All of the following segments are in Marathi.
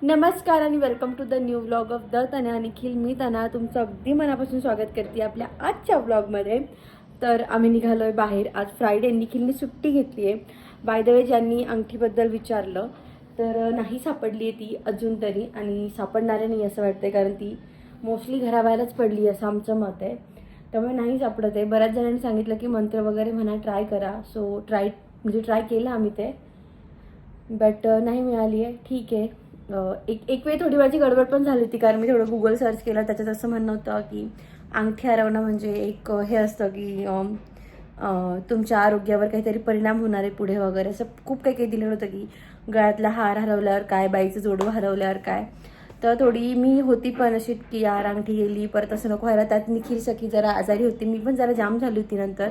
नमस्कार आणि welcome to the new vlog of the Tanya Nikhil. मी तन्या तुमचं अगदी मनापासून स्वागत करते आपल्या आजच्या व्लॉगमध्ये. तर आम्ही निघालो आहे बाहेर. आज फ्रायडे, निखिलने सुट्टी घेतली आहे. बाय द वे, ज्यांनी अंगठीबद्दल विचारलं तर नाही सापडली आहे ती अजून तरी, आणि सापडणार नाही असं वाटतंय, कारण ती मोस्टली घराबाहेरच पडली असं आमचं मत आहे. त्यामुळे नाही सापडत आहे. बऱ्याच जणांनी सांगितलं की मंत्र वगैरे म्हणा ट्राय करा, सो ट्राय केलं आम्ही ते, बट नाही मिळाली आहे. ठीक आहे. एक वेळ थोडी वेळची गडबड पण झाली होती, कारण मी थोडं गुगल सर्च केलं. त्याच्यात असं म्हणणं होतं की अंगठी हरवणं म्हणजे एक हे असतं की तुमच्या आरोग्यावर काहीतरी परिणाम होणार आहे पुढे वगैरे, असं खूप काही काही दिलेलं होतं की गळ्यातला हार हरवल्यावर काय, बाईचं जोडवं हरवल्यावर काय. तर थोडी मी होती पण अशी की यार अंगठी गेली, परत असं नको व्हायला. त्यात निखिल सखी जरा आजारी होती, मी पण जरा जाम झाली होती नंतर.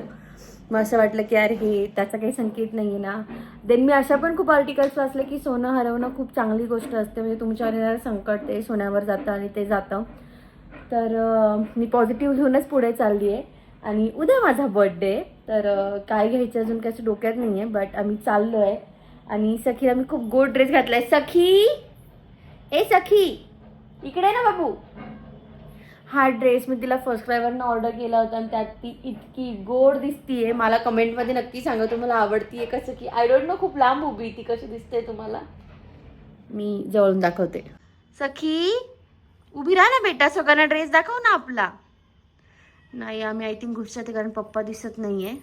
मग असं वाटलं की यार हे त्याचा काही संकेत नाही आहे ना. देन मी अशा पण खूप आर्टिकल्स वाचले की सोनं हरवणं खूप चांगली गोष्ट असते, म्हणजे तुमच्यावर येणारं संकट ते सोन्यावर जातं आणि ते जातं. तर मी पॉझिटिव्ह घेऊनच पुढे चालली आहे. आणि उद्या माझा बर्थडे, तर काय घ्यायचं अजून काही डोक्यात नाही आहे, बट आम्ही चाललो आहे. आणि सखीला मी खूप गोड ड्रेस घातला आहे. सखी इकडे ना बाबू. हा ड्रेस मी तिला फर्स्ट क्रायवरनं ऑर्डर केला होता, आणि त्यात ती इतकी गोड दिसतीये. मला कमेंटमध्ये नक्की सांगा तुम्हाला आवडतीये कसं, की आय डोंट नो, खूप लांब उभी ती कशी दिसते तुम्हाला. मी जवळून दाखवते. सखी उभी राहा ना बेटा, सगळ्यांना ड्रेस दाखव ना आपला. नाही, आम्ही आय थिंक घुसते कारण पप्पा दिसत नाहीये,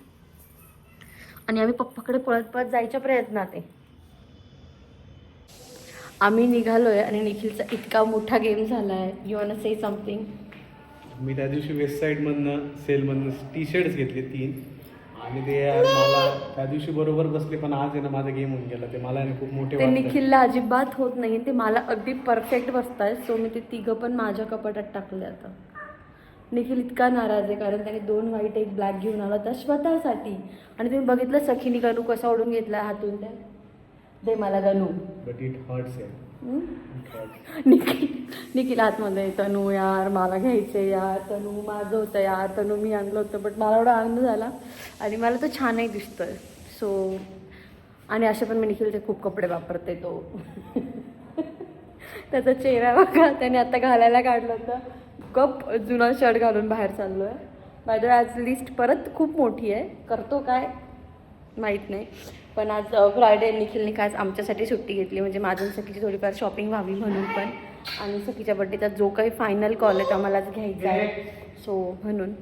आणि आम्ही पप्पाकडे पळत पळत जायच्या प्रयत्नात आहे. आम्ही निघालोय आणि निखिलचा इतका मोठा गेम झालाय. You want to say something? मी त्या दिवशी वेस्ट साईडमधनं सेलमधनं टी शर्ट्स घेतले 3, आणि ते मला त्या दिवशी बरोबर बसले, पण आज आहे ना माझा गेम होऊन गेला. ते मला आहे ना खूप मोठे ते वाटतात. निखिलला अजिबात होत नाही, ते मला अगदी परफेक्ट बसताय. सो मी ते तिघं पण माझ्या कपाटात टाकले. आता निखिल इतका नाराज आहे कारण त्याने 2 व्हाईट 1 ब्लॅक घेऊन आला होता स्वतःसाठी, आणि तुम्ही बघितलं सखीने गणू कसा ओढून घेतला हातून. त्या दे मला गणू. बट इट हर्ट्स आहे. निखिल आतमध्ये, तनू यार मला घ्यायचे यार, तनू माझं होतं यार, तनू मी आणलं होतं. बट मला एवढा आनंद झाला, आणि मला तो छानही दिसतोय. सो आणि असे पण मी निखिलचे खूप कपडे वापरते. तो त्याचा चेहरा बघा, त्याने आता घालायला काढलं होतं. गप जुना शर्ट घालून बाहेर चाललो आहे. बाय द वे, आज लिस्ट परत खूप मोठी आहे. करतो काय माहीत नाही, पण आज फ्रायडे. निखिलने काय आज आमच्यासाठी सुट्टी घेतली, म्हणजे माझ्या सखीची थोडीफार शॉपिंग व्हावी म्हणून पण, आणि सखीच्या बड्डेचा जो काही फायनल कॉल आहे तो आम्हालाच घ्यायचा आहे. सो म्हणून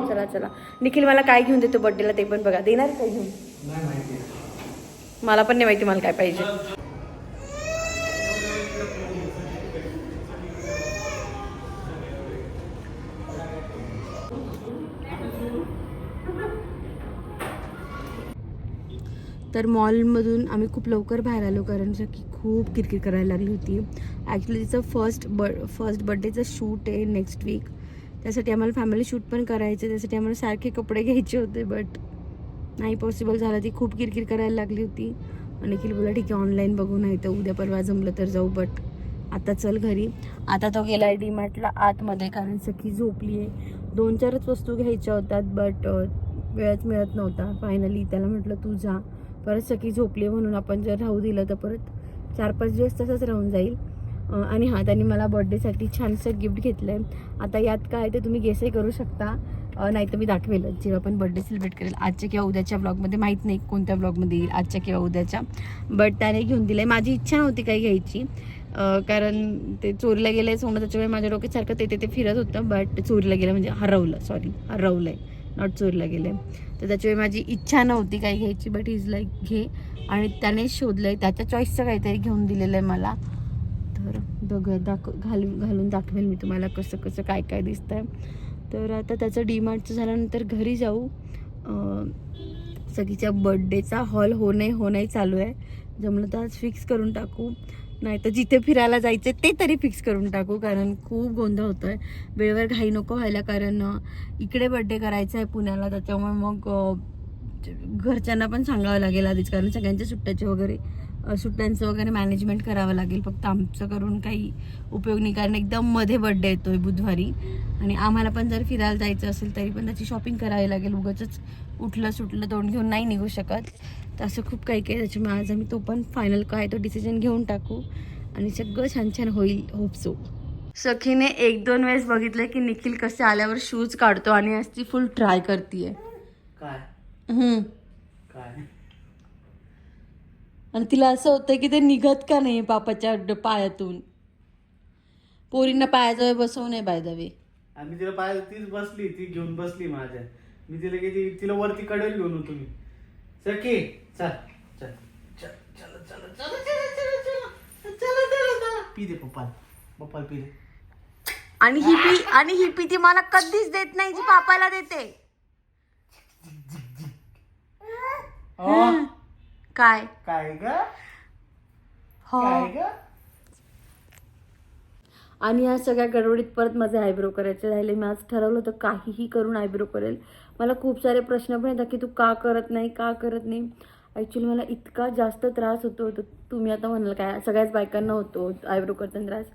चला निखिल मला काय घेऊन देतो बड्डेला ते पण बघा. देणार काय घेऊन? नाही माहिती, मला पण नाही माहिती मला काय पाहिजे. तर मॉलमधून आम्ही खूप लवकर बाहेर आलो, कारण की खूप किरकिर करायला लागली होती. ॲक्च्युली तिचं फर्स्ट बड्डेचं शूट आहे नेक्स्ट वीक. त्यासाठी आम्हाला फॅमिली शूट पण करायचं, त्यासाठी आम्हाला सारखे कपडे घ्यायचे होते, बट नाही पॉसिबल झालं. ती खूप किरकिर करायला लागली होती, आणि निखिल बोला ठीक आहे ऑनलाईन बघू, नाही तर उद्या परवा जमलं तर जाऊ, बट आता चल घरी. आता तो गेला आहे डीमार्टला आतमध्ये, कारण सखी झोपली आहे. 2-4च वस्तू घ्यायच्या होत्यात, बट वेळच मिळत नव्हता. फायनली त्याला म्हटलं तू जा. परत सखी झोपली म्हणून आपण जर राहू दिलं तर परत 4-5 दिवस तसंच राहून जाईल. आणि हां, त्यांनी मला बर्थडेसाठी छानसं गिफ्ट घेतलं आहे. आता यात काय ते तुम्ही गेसही करू शकता, नाही तर मी दाखवेलच जेव्हा आपण बर्थडे सेलिब्रेट करेल, आजच्या किंवा उद्याच्या ब्लॉगमध्ये. माहीत नाही कोणत्या ब्लॉगमध्ये येईल, आजच्या किंवा उद्याच्या, बट त्याने घेऊन दिलं आहे. माझी इच्छा नव्हती काही घ्यायची, कारण ते चोरीला गेलं आहे सोनं, त्याच्यामुळे माझ्या डोक्यासारखं ते फिरत होतं. बट चोरीला गेलं म्हणजे हरवलं आहे, नॉट चोरीला गेलं आहे. तर त्याच्यामुळे माझी इच्छा नव्हती काही घ्यायची, बट इज लाईक घे. आणि त्याने शोधलं आहे, त्याच्या चॉईसचं काहीतरी घेऊन दिलेलं आहे मला. तर घालून दाखवेल मी तुम्हाला कसं कसं काय काय दिसतं आहे. तर आता त्याचं डीमार्टचं झाल्यानंतर घरी जाऊ. सगळीच्या बर्थडेचा हॉल होणे चालू आहे. जमलं तर आज फिक्स करून टाकू, नाही तर जिथे फिरायला जायचं ते तरी फिक्स करून टाकू, कारण खूप गोंधळ होतो आहे. वेळेवर घाई नको व्हायला, कारण इकडे बर्थडे करायचा आहे पुण्याला. त्याच्यामुळे मग घरच्यांना पण सांगावं लागेल आधीच, कारण सगळ्यांच्या सुट्ट्यांचं वगैरे मॅनेजमेंट करावं लागेल. फक्त आमचं करून काही उपयोग नाही, कारण एकदम मध्ये बर्थडे येतोय बुधवारी, आणि आम्हाला पण जर फिरायला जायचं असेल तरी पण त्याची शॉपिंग करावी लागेल. उगाचच उठलं सुटलं तोंड घेऊन नाही निघू शकत. तर असं खूप काही त्याच्यामुळे आज आम्ही तो पण फायनल काय तो डिसिजन घेऊन टाकू. आणि सगळं छान छान होईल, होप सो. सखीने 1-2 वेळेस बघितलं की निखिल कसे आल्यावर शूज काढतो आणि आज ती फुल ट्राय करतीये. काय काय आणि तिला असं होतं की ते निघत का नाही पापाच्या पायातून. पोरींना पायाजवळ बसवू नये बाय द वे. आणि तिला पाहिजे तीच बसली, ती घेऊन बसली माझ्या. मी तिला किती तिला वरती कडेल घेऊन होतो मी. सखी चल चल चल चल चल चल चल चल पी दे पप्पा पी दे. आणि ही पी ती मला कधीच देत नाही, जी पापाला देते. काय काय ग हो. काय ग. आणि या सगळ्या गडबडीत परत माझे आयब्रो करायचे राहिले. मी आज ठरवलं होतं काहीही करून आयब्रो करेल. मला खूप सारे प्रश्न पण येतात की तू का करत नाही. ॲक्च्युली मला इतका जास्त त्रास होतो. तुम्ही आता म्हणाल काय, सगळ्याच बायकांना होतो आयब्रो करताना त्रास.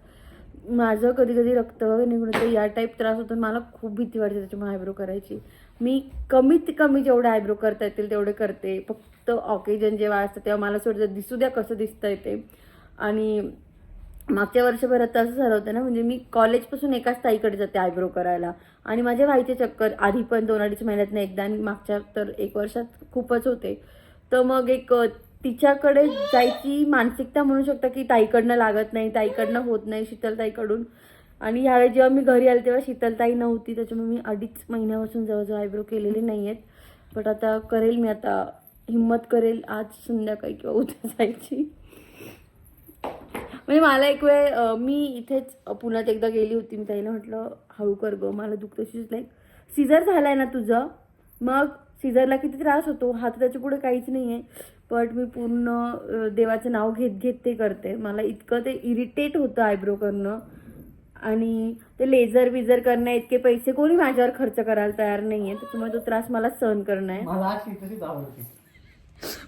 माझं कधी कधी रक्त वगैरे निघून येतं, या टाईप त्रास होतो. मला खूप भीती वाटते त्याच्यामुळे आयब्रो करायची. मी कमीत कमी जेवढे आयब्रो करता येतील तेवढे करते. फक्त ऑकेजन जेव्हा असतं तेव्हा मला सोडतं दिसू द्या कसं दिसतंय ते. आणि मागच्या वर्षभरात तर असं झालं होतं ना, म्हणजे मी कॉलेजपासून एकाच ताईकडे जाते आयब्रो करायला. आणि माझे व्हायचे चक्कर आधी पण 2-2.5 महिन्यातनं एकदा, आणि मागच्या तर 1 वर्षात खूपच होते. तर मग तिच्याकडे जायची मानसिकता म्हणू शकता की ताईकडनं लागत नाही, ताईकडनं होत नाही, शीतलताईकडून. आणि ह्यावेळी जेव्हा मी घरी आले तेव्हा शीतलताई नव्हती, त्याच्यामुळे मी 2.5 महिन्यापासून जवळजवळ आयब्रो केलेले नाही आहेत. बट आता करेल, मी आता हिम्मत करेल आज संध्याकाळी किंवा उद्या जायची. म्हणजे मला एक वेळ मी इथेच पुण्यात एकदा गेली होती. मी ताईला म्हटलं हळू कर गं, मला दुखतं. शीज लाईक सीझर झालाय ना तुझं, मग सीझरला किती त्रास होतो, हा तर त्याच्या पुढे काहीच नाही आहे. बट मी पूर्ण देवाचं नाव घेत घेत ते करते. मला इतकं ते इरिटेट होतं आयब्रो करणं. आणि ते लेझर विझर करणं इतके पैसे कोणी माझ्यावर खर्च करायला तयार नाही आहे. त्याच्यामुळे तो त्रास मला सहन करणं आहे. मला अशी तशीच आवडते.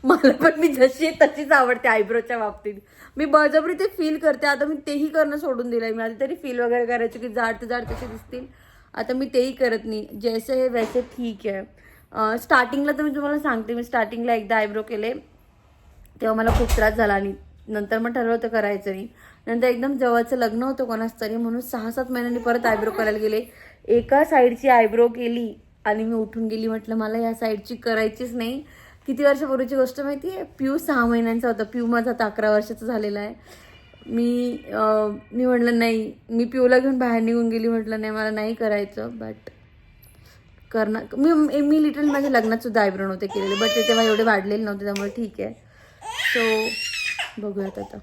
मला पण मी जशी तशीच आवडते आयब्रोच्या बाबतीत. मी बळजबरी ते फील करते. आता मी तेही करणं सोडून दिलंय. मी आधी तरी फील वगैरे करायचे की जाड तसे दिसतील, आता मी तेही करत नाही. जैसे है वैसे ठीक आहे. स्टार्टिंगला तर मी तुम्हाला सांगते, मी स्टार्टिंगला एकदा आयब्रो केले तेव्हा मला खूप त्रास झाला. आणि नंतर मग ठरवलं होतं करायचं नाही. नंतर एकदम जवळचं लग्न होतं कोणाच तरी, म्हणून 6-7 महिन्यांनी परत आयब्रो करायला गेले. एका साईडची आयब्रो केली आणि मी उठून गेली. म्हटलं मला या साईडची करायचीच नाही. किती वर्षापूर्वीची गोष्ट माहिती आहे, पिऊ 6 महिन्यांचा होता. पिऊ माझा आता 11 वर्षाचा झालेला आहे. मी म्हटलं नाही, मी पिऊला घेऊन बाहेर निघून गेली. म्हटलं नाही मला नाही करायचं. बट करणार मी लिटरली माझ्या लग्नात सुद्धा आयब्रो नव्हते केलेले, बट ते तेव्हा एवढे वाढलेले नव्हते, त्यामुळे ठीक आहे. सो बघूयात आता.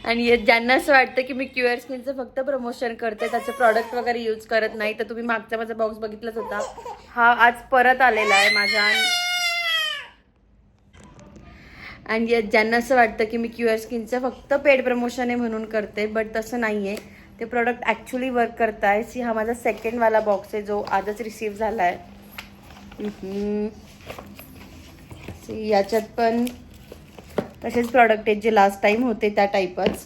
आणि ज्यांना असं वाटतं की मी क्युअर स्किनचं फक्त प्रमोशन करते, त्याचे प्रॉडक्ट वगैरे यूज करत नाही, तर तुम्ही मागचा माझा बॉक्स बघितलाच होता. हा आज परत आलेला आहे माझ्या. आणि ज्यांना असं वाटतं की मी क्युअर स्किनचं फक्त पेड प्रमोशन आहे म्हणून करते, बट तसं नाही आहे. ते प्रॉडक्ट ॲक्च्युली वर्क करत आहे. हा माझा 2nd वाला बॉक्स आहे जो आजच रिसीव्ह झाला आहे. याच्यात पण तसेच प्रॉडक्ट आहेत जे लास्ट टाईम होते त्या टाईपच.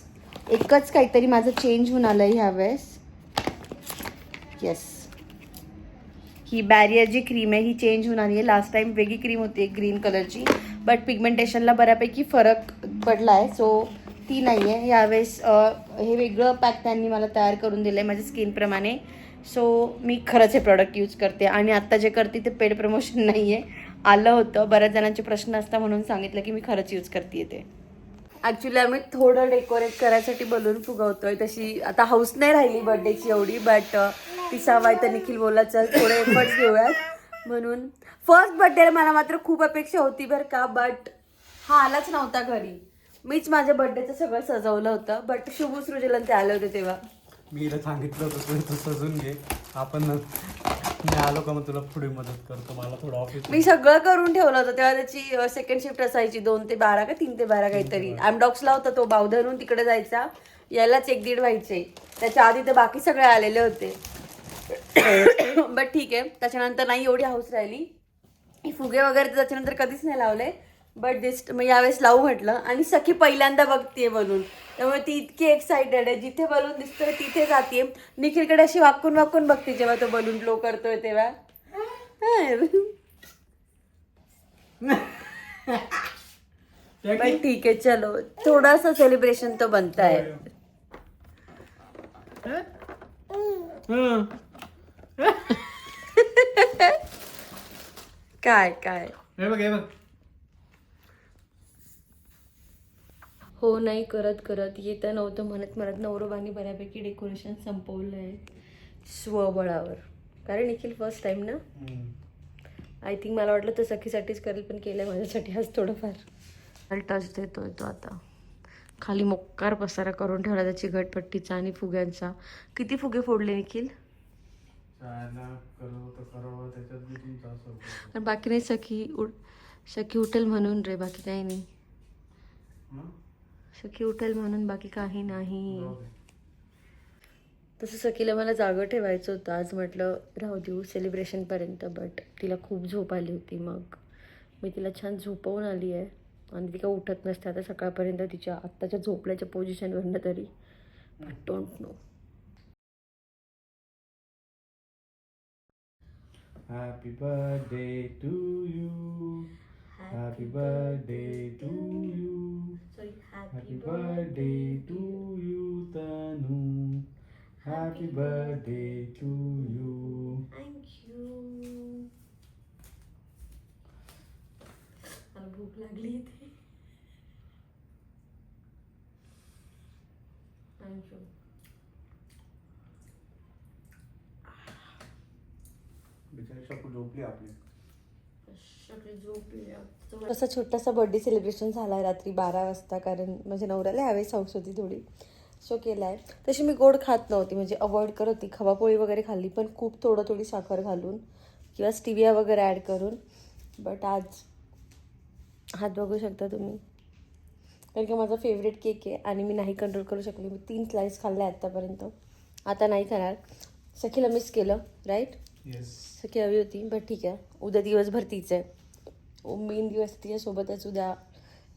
एकच काहीतरी माझं चेंज होऊन आलं आहे ह्यावेळेस. येस, ही बॅरियर जी क्रीम आहे ही चेंज होऊन आली आहे. लास्ट टाईम वेगळी क्रीम होती ग्रीन कलरची, बट पिगमेंटेशनला बऱ्यापैकी फरक पडला आहे, सो ती नाही आहे यावेळेस. हे वेगळं पॅक त्यांनी मला तयार करून दिलं आहे माझ्या स्किनप्रमाणे. सो मी खरंच हे प्रॉडक्ट यूज करते. आणि आत्ता जे करते ते पेड प्रमोशन नाही आहे. आलं होतं, बऱ्याच जणांचे प्रश्न असता म्हणून सांगितलं की मी खरंच यूज करते ते. ॲक्च्युली आम्ही थोडं डेकोरेट करायसाठी बलून फुगवतोय. तशी आता हाऊस नाही राहिली बर्थडेची एवढी, बट 30वा तर निखिल बोला चल थोडे एफर्ट्स घेऊयात म्हणून. फर्स्ट बर्थडेला मला मात्र खूप अपेक्षा होती बरं का, बट हा आलाच नव्हता घरी. मीच माझ्या बर्थडेचं सगळं सजवलं होतं, बट शुभसृजलन ते आले होते तेव्हा. मी हिला सांगितलं होतं तू सजून घे, आपण मी आलो का मग तुला पुढे मदत करतो. मला थोडं ऑफिस मी सगळं करून ठेवलं होतं तेव्हा. त्याची 2nd शिफ्ट असायची 2 ते 12 का 3 ते 12 काहीतरी. ॲमडॉक्सला होता तो, बावधरून तिकडे जायचा, यायलाच 1-1.5 व्हायचे. त्याच्या आधी तर बाकी सगळे आलेले होते. बट ठीक आहे, त्याच्यानंतर नाही एवढी हाऊस राहिली. फुगे वगैरे तर त्याच्यानंतर कधीच नाही लावले, बट मग यावेळेस लावू म्हटलं. आणि सखी पहिल्यांदा बघतीये बलून, त्यामुळे ती इतकी एक्साइटेड आहे. जिथे बलून दिसतोय तिथे जाते. निखिलकडे अशी वाकून वाकून बघते जेव्हा तो बलून ब्लो करतोय तेव्हा. भाई ठीक है चलो, थोड़ा सा सेलिब्रेशन तो बनता है. काय काय हे बघ हे बघ. हो नाही करत करत येतं नव्हतं म्हणत म्हणत नवरोबानी बऱ्यापैकी डेकोरेशन संपवलंय स्वबळावर. कारण निखिल फर्स्ट टाइम ना, आय थिंक मला वाटलं तर सखीसाठीच करेल, पण केलंय माझ्यासाठी आज थोडंफार. टच देतोय तो आता. खाली मोक्कार पसारा करून ठेवला त्याची घटपट्टीचा आणि फुग्यांचा. किती फुगे फोडले निखिल? त्याच्यात बी 300 रुपये. आणि बाकी नाही, सखी उठेल म्हणून रे, बाकी काही नाही. सखी उठेल म्हणून बाकी काही नाही. तसं सखीला मला जागं ठेवायचं होतं आज, म्हटलं राहू देऊ सेलिब्रेशनपर्यंत, बट तिला खूप झोप आली होती. मग मी तिला छान झोपवून आली आहे आणि ती काय उठत नसते आता सकाळपर्यंत तिच्या आत्ताच्या झोपल्याच्या पोझिशनवरनं तरी. But don't know. Happy birthday to you. Happy birthday to you. Happy birthday to you Tanu. Happy birthday to you. Thank you. मला भूक लागली इथे. थँक्यू. झोपली आपली. असा छोटासा बर्थडे सेलिब्रेशन झाला आहे रात्री 12 वाजता, कारण माझ्या नवऱ्याला ह्यावेळेस हाऊस होती थोडी, सो केला आहे. तशी मी गोड खात नव्हती, म्हणजे अवॉइड करत होती. खवापोळी वगैरे खाल्ली, पण खूप थोडी साखर घालून किंवा स्टिविया वगैरे ॲड करून. बट आज हात बघू शकता तुम्ही, कारण की माझा फेवरेट केक आहे आणि मी नाही कंट्रोल करू शकले. मी 3 स्लाईस खाल्ले आत्तापर्यंत, आता नाही खाणार. सखीला मिस केलं राईट. सखी हवी होती, बट ठीक आहे. उद्या दिवसभर तीच आहे, मेन दिवस तिच्यासोबतच उद्या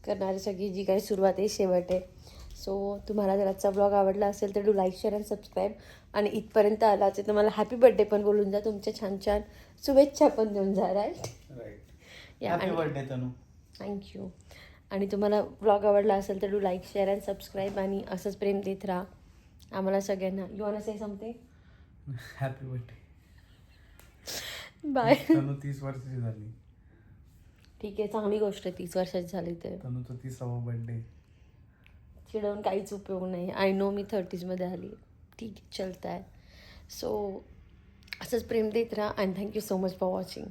करणारी सगळी जी काही सुरुवात आहे, शेवट आहे. सो तुम्हाला जर आजचा ब्लॉग आवडला असेल तर do like, share and subscribe. आणि इथपर्यंत आला असेल तर मला हॅपी बर्थडे पण बोलून जा, तुमच्या छान छान शुभेच्छा पण देऊन जा. Right. Happy birthday Tanu. Thank you. आणि तुम्हाला ब्लॉग आवडला असेल तर do like, share and subscribe, आणि असंच प्रेम देत राहा आम्हाला सगळ्यांना. You want to say something? Happy birthday. Bye. Tanu 30 वर्षाची झाली. ठीक आहे, चांगली गोष्ट आहे 30 वर्षाची झाली तर. तनूचा 30वा बर्थडे. चिडवून काहीच उपयोग नाही. आय नो मी 30sमध्ये आली, ठीक आहे, चलता आहे. सो असंच प्रेम देत राहा. And thank you so much for watching.